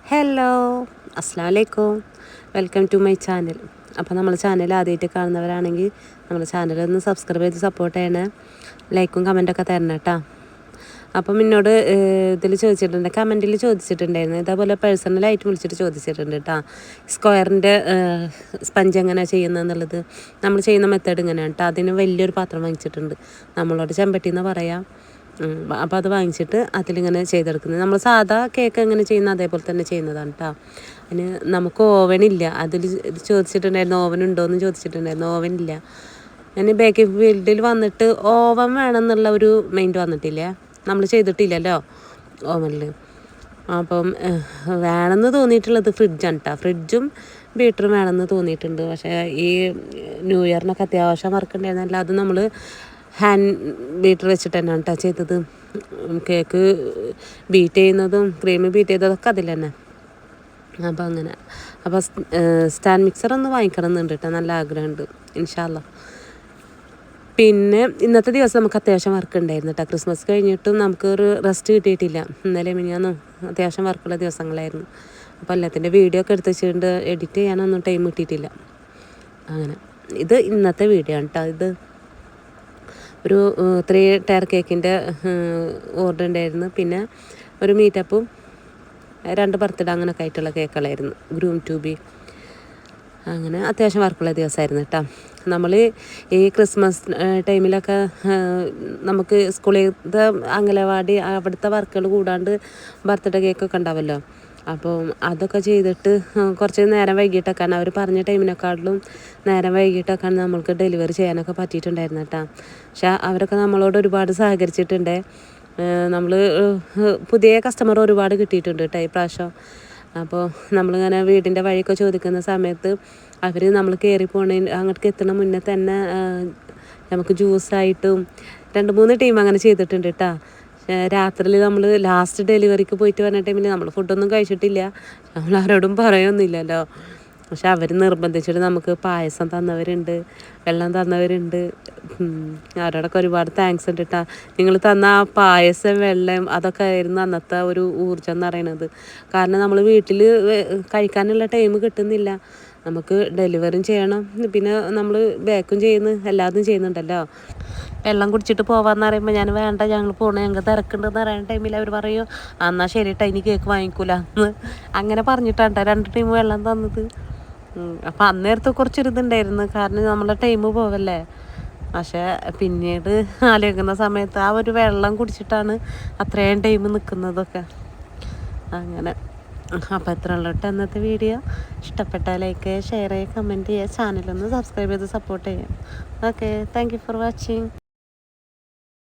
Hello, അസ്സലാമു അലൈക്കും. Welcome to my channel. അപ്പോൾ നമ്മൾ ചാനൽ ആദ്യമായിട്ട് കാണുന്നവരാണെങ്കിൽ നമ്മുടെ ചാനലൊന്ന് സബ്സ്ക്രൈബ് ചെയ്ത് സപ്പോർട്ട് ചെയ്യണേ. ലൈക്കും കമൻറ്റൊക്കെ തരണം കേട്ടോ. അപ്പം എന്നോട് ഇതിൽ ചോദിച്ചിട്ടുണ്ട്, കമൻറ്റിൽ ചോദിച്ചിട്ടുണ്ടായിരുന്നു. ഇതേപോലെ പേഴ്സണലായിട്ട് വിളിച്ചിട്ട് ചോദിച്ചിട്ടുണ്ട് കേട്ടോ. സ്ക്വയറിൻ്റെ സ്പഞ്ച് എങ്ങനെയാണ് ചെയ്യുന്നതെന്നുള്ളത് നമ്മൾ ചെയ്യുന്ന മെത്തേഡ് ഇങ്ങനെയാണ് കേട്ടോ. അതിന് വലിയൊരു പാത്രം വാങ്ങിച്ചിട്ടുണ്ട്. നമ്മളോട് ചെമ്പട്ടി എന്ന് പറയാം. അപ്പോൾ അത് വാങ്ങിച്ചിട്ട് അതിലിങ്ങനെ ചെയ്തെടുക്കുന്നത് നമ്മൾ സാധാ കേക്ക് എങ്ങനെ ചെയ്യുന്ന അതേപോലെ തന്നെ ചെയ്യുന്നതാണ് കേട്ടോ. അതിന് നമുക്ക് ഓവനില്ല. അതിൽ ചോദിച്ചിട്ടുണ്ടായിരുന്നു ഓവൻ ഉണ്ടോയെന്ന് ചോദിച്ചിട്ടുണ്ടായിരുന്നു. ഓവനില്ല. ഞാൻ ബേക്കിംഗ് ഫീൽഡിൽ വന്നിട്ട് ഓവൻ വേണമെന്നുള്ള ഒരു മൈൻഡ് വന്നിട്ടില്ല. നമ്മൾ ചെയ്തിട്ടില്ലല്ലോ ഓവനിൽ. അപ്പം വേണമെന്ന് തോന്നിയിട്ടുള്ളത് ഫ്രിഡ്ജാണ് കേട്ടോ. ഫ്രിഡ്ജും ബീറ്ററും വേണമെന്ന് തോന്നിയിട്ടുണ്ട്. പക്ഷേ ഈ ന്യൂ ഇയറിനൊക്കെ അത്യാവശ്യം വർക്ക് ഉണ്ടായിരുന്നല്ല, അത് നമ്മൾ ഹാൻഡ് ബീറ്റർ വെച്ചിട്ട് തന്നെയാണ് കേട്ടോ ചെയ്തത്. കേക്ക് ബീറ്റ് ചെയ്യുന്നതും ക്രീം ബീറ്റ് ചെയ്തതൊക്കെ അതിൽ തന്നെ. അപ്പോൾ അങ്ങനെ അപ്പോൾ സ്റ്റാൻഡ് മിക്സർ ഒന്ന് വാങ്ങിക്കണം എന്നുണ്ട് കേട്ടോ. നല്ല ആഗ്രഹമുണ്ട്, ഇൻഷാ അല്ലാ. പിന്നെ ഇന്നത്തെ ദിവസം നമുക്ക് അത്യാവശ്യം വർക്ക് ഉണ്ടായിരുന്നു കേട്ടോ. ക്രിസ്മസ് കഴിഞ്ഞിട്ടും നമുക്കൊരു റെസ്റ്റ് കിട്ടിയിട്ടില്ല. ഇന്നലെ മിനിഞ്ഞാന്നും അത്യാവശ്യം വർക്കുള്ള ദിവസങ്ങളായിരുന്നു. അപ്പോൾ എല്ലാത്തിൻ്റെ വീഡിയോ ഒക്കെ എടുത്ത് വെച്ചിട്ടുണ്ട്. എഡിറ്റ് ചെയ്യാനൊന്നും ടൈം കിട്ടിയിട്ടില്ല. അങ്ങനെ ഇത് ഇന്നത്തെ വീഡിയോ ആണ് കേട്ടോ. ഇത് ഒരു 3 ടയർ കേക്കിൻ്റെ ഓർഡർ ഉണ്ടായിരുന്നു. പിന്നെ ഒരു മീറ്റപ്പും 2 ബർത്ത്ഡേ അങ്ങനെയൊക്കെ ആയിട്ടുള്ള കേക്കുകളായിരുന്നു. Groom to B. അങ്ങനെ അത്യാവശ്യം വർക്കുള്ള ദിവസമായിരുന്നു കേട്ടോ. നമ്മൾ ഈ ക്രിസ്മസ് ടൈമിലൊക്കെ നമുക്ക് സ്കൂളിലത്തെ അംഗനവാടി അവിടുത്തെ വർക്കുകൾ കൂടാണ്ട് ബർത്ത്ഡേ കേക്കൊക്കെ ഉണ്ടാവുമല്ലോ. അപ്പോൾ അതൊക്കെ ചെയ്തിട്ട് കുറച്ച് നേരം വൈകിട്ടൊക്കെയാണ് അവർ പറഞ്ഞ ടൈമിനെക്കാട്ടിലും നേരം വൈകിട്ടൊക്കെയാണ് നമ്മൾക്ക് ഡെലിവറി ചെയ്യാനൊക്കെ പറ്റിയിട്ടുണ്ടായിരുന്നു കേട്ടോ. പക്ഷേ അവരൊക്കെ നമ്മളോട് ഒരുപാട് സഹകരിച്ചിട്ടുണ്ട്. നമ്മൾ പുതിയ കസ്റ്റമർ ഒരുപാട് കിട്ടിയിട്ടുണ്ട് കേട്ടോ ഈ പ്രാവശ്യം. അപ്പോൾ നമ്മളിങ്ങനെ വീടിൻ്റെ വഴിയൊക്കെ ചോദിക്കുന്ന സമയത്ത് അവർ നമ്മൾ കയറി പോണേന് അങ്ങോട്ട് എത്തണ മുന്നേ തന്നെ നമുക്ക് ജ്യൂസായിട്ടും 2-3 ടീം അങ്ങനെ ചെയ്തിട്ടുണ്ട് കേട്ടോ. രാത്രിയിൽ നമ്മൾ ലാസ്റ്റ് ഡെലിവറിക്ക് പോയിട്ട് വന്ന ടൈമിൽ നമ്മൾ ഫുഡൊന്നും കഴിച്ചിട്ടില്ല. നമ്മൾ ആരോടും പറയൊന്നുമില്ലല്ലോ. പക്ഷെ അവർ നിർബന്ധിച്ചിട്ട് നമുക്ക് പായസം തന്നവരുണ്ട്, വെള്ളം തന്നവരുണ്ട്. അവരോടൊക്കെ ഒരുപാട് താങ്ക്സ് ഉണ്ട് കേട്ടോ. നിങ്ങൾ തന്ന ആ പായസം വെള്ളം അതൊക്കെ ആയിരുന്നു അന്നത്തെ ഒരു ഊർജ്ജം എന്ന് പറയുന്നത്. കാരണം നമ്മൾ വീട്ടിൽ കഴിക്കാനുള്ള ടൈം കിട്ടുന്നില്ല. നമുക്ക് ഡെലിവറിയും ചെയ്യണം, പിന്നെ നമ്മൾ ബേക്കും എല്ലാതും ചെയ്യുന്നുണ്ടല്ലോ. വെള്ളം കുടിച്ചിട്ട് പോകാമെന്ന് പറയുമ്പോൾ ഞാൻ വേണ്ട, ഞങ്ങൾ പോകണം, ഞങ്ങൾക്ക് തിരക്കുണ്ടെന്ന് പറയുന്ന ടൈമിൽ അവർ പറയും എന്നാൽ ശരി കേട്ടോ ഇനി കേക്ക് വാങ്ങിക്കൂല എന്ന് അങ്ങനെ പറഞ്ഞിട്ടാണ് 2 ടീം വെള്ളം തന്നത്. അപ്പം അന്നേരത്ത് കുറച്ചൊരിതുണ്ടായിരുന്നു, കാരണം നമ്മളെ ടൈം പോവല്ലേ. പക്ഷേ പിന്നീട് ആലോചിക്കുന്ന സമയത്ത് ആ ഒരു വെള്ളം കുടിച്ചിട്ടാണ് അത്രയും ടൈം നിൽക്കുന്നതൊക്കെ. അങ്ങനെ അപ്പോൾ എത്ര ഉള്ളട്ടെ ഇന്നത്തെ വീഡിയോ. ഇഷ്ടപ്പെട്ടാൽ ലൈക്ക് ചെയ്യുക, ഷെയർ ചെയ്യുക, കമൻറ്റ് ചെയ്യുക, ചാനലൊന്ന് സബ്സ്ക്രൈബ് ചെയ്ത് സപ്പോർട്ട് ചെയ്യാം. Okay, thank you for watching.